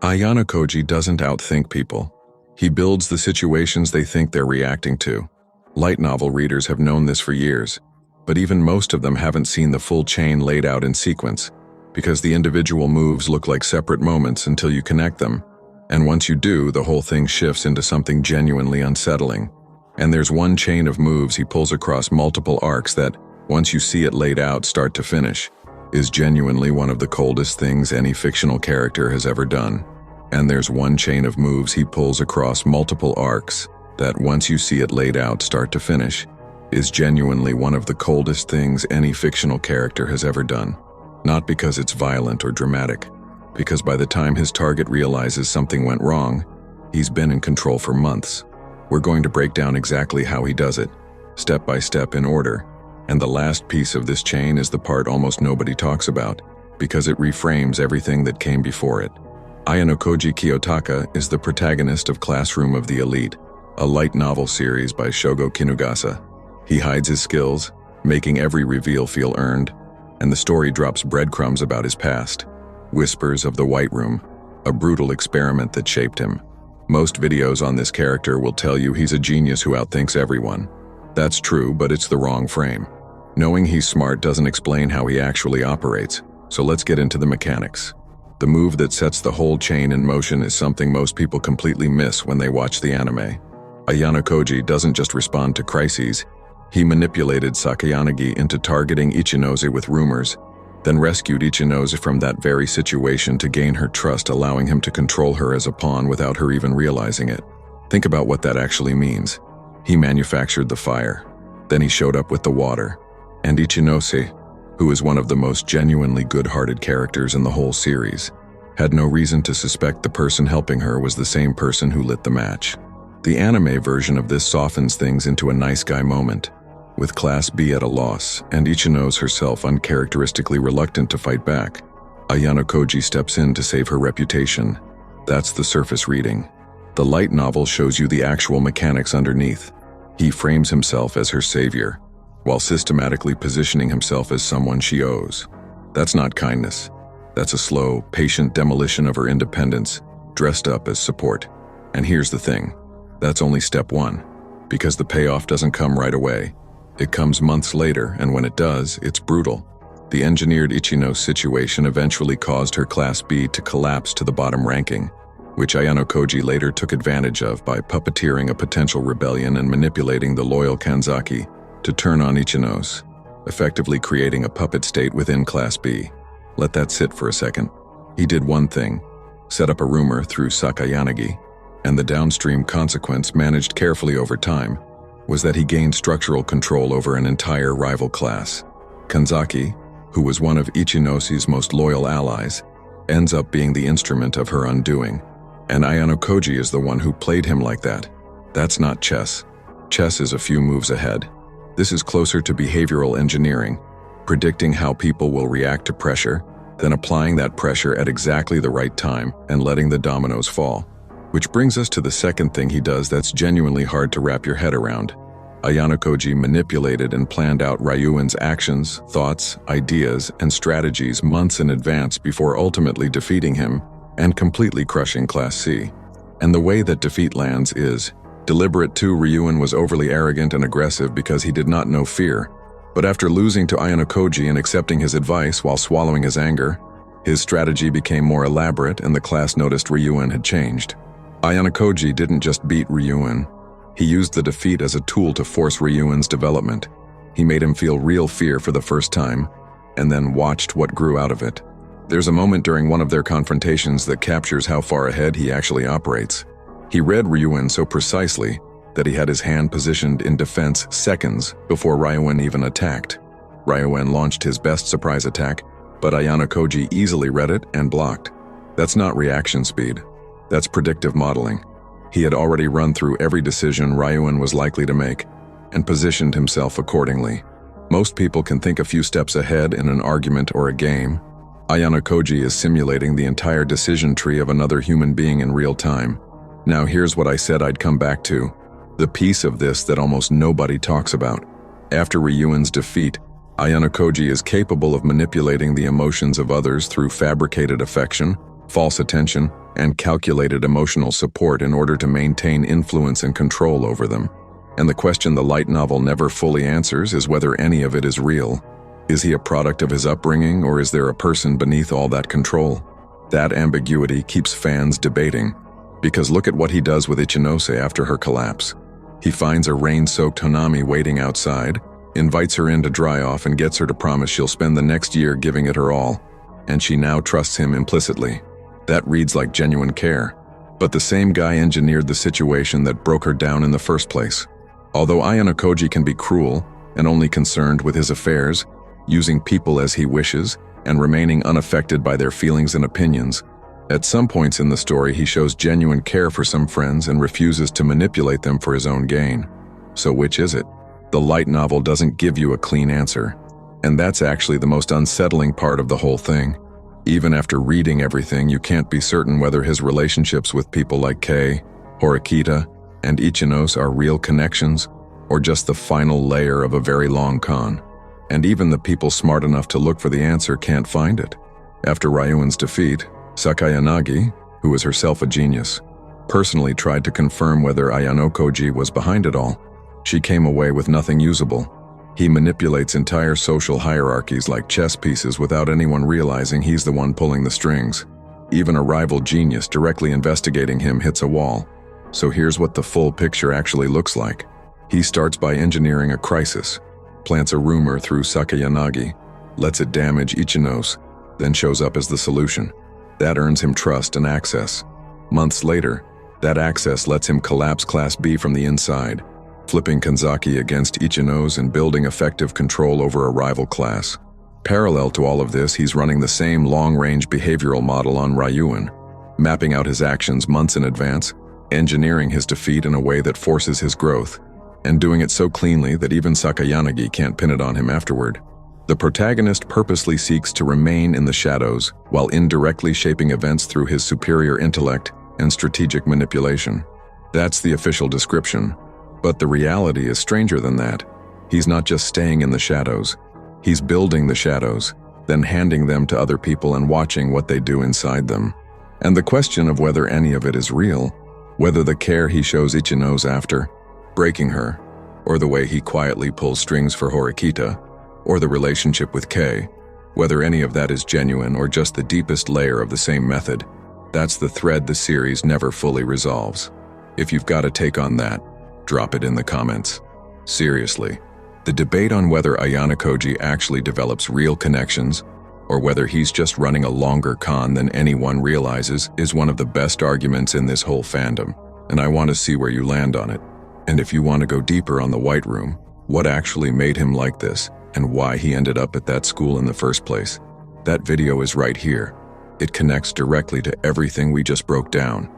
Ayanokoji doesn't outthink people. He builds the situations they think they're reacting to. Light novel readers have known this for years, but even most of them haven't seen the full chain laid out in sequence, because the individual moves look like separate moments until you connect them, and once you do, the whole thing shifts into something genuinely unsettling. And there's one chain of moves he pulls across multiple arcs that, once you see it laid out start to finish, is genuinely one of the coldest things any fictional character has ever done. And there's one chain of moves he pulls across multiple arcs that, once you see it laid out start to finish, is genuinely one of the coldest things any fictional character has ever done. Not because it's violent or dramatic, because by the time his target realizes something went wrong, he's been in control for months. We're going to break down exactly how he does it, step by step in order, and the last piece of this chain is the part almost nobody talks about, because it reframes everything that came before it. Ayanokoji Kiyotaka is the protagonist of Classroom of the Elite, a light novel series by Shogo Kinugasa. He hides his skills, making every reveal feel earned, and the story drops breadcrumbs about his past. Whispers of the White Room, a brutal experiment that shaped him. Most videos on this character will tell you he's a genius who outthinks everyone. That's true, but it's the wrong frame. Knowing he's smart doesn't explain how he actually operates, so let's get into the mechanics. The move that sets the whole chain in motion is something most people completely miss when they watch the anime. Ayanokoji doesn't just respond to crises. He manipulated Sakayanagi into targeting Ichinose with rumors, then rescued Ichinose from that very situation to gain her trust, allowing him to control her as a pawn without her even realizing it. Think about what that actually means. He manufactured the fire, then he showed up with the water, and Ichinose, who is one of the most genuinely good-hearted characters in the whole series, had no reason to suspect the person helping her was the same person who lit the match. The anime version of this softens things into a nice guy moment, with Class B at a loss and Ichinose herself uncharacteristically reluctant to fight back. Ayanokoji steps in to save her reputation. That's the surface reading. The light novel shows you the actual mechanics underneath. He frames himself as her savior, while systematically positioning himself as someone she owes. That's not kindness. That's a slow, patient demolition of her independence, dressed up as support. And here's the thing. That's only step one, because the payoff doesn't come right away. It comes months later, and when it does, it's brutal. The engineered Ichinose situation eventually caused her Class B to collapse to the bottom ranking, which Ayanokoji later took advantage of by puppeteering a potential rebellion and manipulating the loyal Kanzaki to turn on Ichinose, effectively creating a puppet state within Class B. Let that sit for a second. He did one thing, set up a rumor through Sakayanagi, and the downstream consequence, managed carefully over time, was that he gained structural control over an entire rival class. Kanzaki, who was one of Ichinose's most loyal allies, ends up being the instrument of her undoing, and Ayanokoji is the one who played him like that. That's not chess. Chess is a few moves ahead. This is closer to behavioral engineering, predicting how people will react to pressure, then applying that pressure at exactly the right time and letting the dominoes fall. Which brings us to the second thing he does that's genuinely hard to wrap your head around. Ayanokoji manipulated and planned out Ryuen's actions, thoughts, ideas, and strategies months in advance before ultimately defeating him and completely crushing Class C. And the way that defeat lands is deliberate too. Ryuuen was overly arrogant and aggressive because he did not know fear. But after losing to Ayanokoji and accepting his advice while swallowing his anger, his strategy became more elaborate and the class noticed Ryuuen had changed. Ayanokoji didn't just beat Ryuuen. He used the defeat as a tool to force Ryuen's development. He made him feel real fear for the first time, and then watched what grew out of it. There's a moment during one of their confrontations that captures how far ahead he actually operates. He read Ryuuen so precisely that he had his hand positioned in defense seconds before Ryuuen even attacked. Ryuuen launched his best surprise attack, but Ayanokoji easily read it and blocked. That's not reaction speed. That's predictive modeling. He had already run through every decision Ryuuen was likely to make and positioned himself accordingly. Most people can think a few steps ahead in an argument or a game. Ayanokoji is simulating the entire decision tree of another human being in real time. Now here's what I said I'd come back to. The piece of this that almost nobody talks about. After Ryuen's defeat, Ayanokoji is capable of manipulating the emotions of others through fabricated affection, false attention, and calculated emotional support in order to maintain influence and control over them. And the question the light novel never fully answers is whether any of it is real. Is he a product of his upbringing, or is there a person beneath all that control? That ambiguity keeps fans debating, because look at what he does with Ichinose after her collapse. He finds a rain-soaked Hanami waiting outside, invites her in to dry off, and gets her to promise she'll spend the next year giving it her all, and she now trusts him implicitly. That reads like genuine care. But the same guy engineered the situation that broke her down in the first place. Although Ayanokoji can be cruel and only concerned with his affairs, using people as he wishes, and remaining unaffected by their feelings and opinions, at some points in the story he shows genuine care for some friends and refuses to manipulate them for his own gain. So which is it? The light novel doesn't give you a clean answer, and that's actually the most unsettling part of the whole thing. Even after reading everything, you can't be certain whether his relationships with people like Kei, Horikita, and Ichinose are real connections, or just the final layer of a very long con. And even the people smart enough to look for the answer can't find it. After Ryuen's defeat, Sakayanagi, who is herself a genius, personally tried to confirm whether Ayanokoji was behind it all. She came away with nothing usable. He manipulates entire social hierarchies like chess pieces without anyone realizing he's the one pulling the strings. Even a rival genius directly investigating him hits a wall. So here's what the full picture actually looks like. He starts by engineering a crisis, plants a rumor through Sakayanagi, lets it damage Ichinose, then shows up as the solution. That earns him trust and access. Months later, that access lets him collapse Class B from the inside, flipping Kanzaki against Ichinose and building effective control over a rival class. Parallel to all of this, he's running the same long-range behavioral model on Ryuuen, mapping out his actions months in advance, engineering his defeat in a way that forces his growth, and doing it so cleanly that even Sakayanagi can't pin it on him afterward. The protagonist purposely seeks to remain in the shadows while indirectly shaping events through his superior intellect and strategic manipulation. That's the official description. But the reality is stranger than that. He's not just staying in the shadows. He's building the shadows, then handing them to other people and watching what they do inside them. And the question of whether any of it is real, whether the care he shows Ichinose after breaking her, or the way he quietly pulls strings for Horikita, or the relationship with Kei, whether any of that is genuine or just the deepest layer of the same method, that's the thread the series never fully resolves. If you've got a take on that, drop it in the comments. Seriously, the debate on whether Ayanokoji actually develops real connections or whether he's just running a longer con than anyone realizes is one of the best arguments in this whole fandom, and I want to see where you land on it. And if you want to go deeper on the White Room, what actually made him like this, and why he ended up at that school in the first place, that video is right here. It connects directly to everything we just broke down.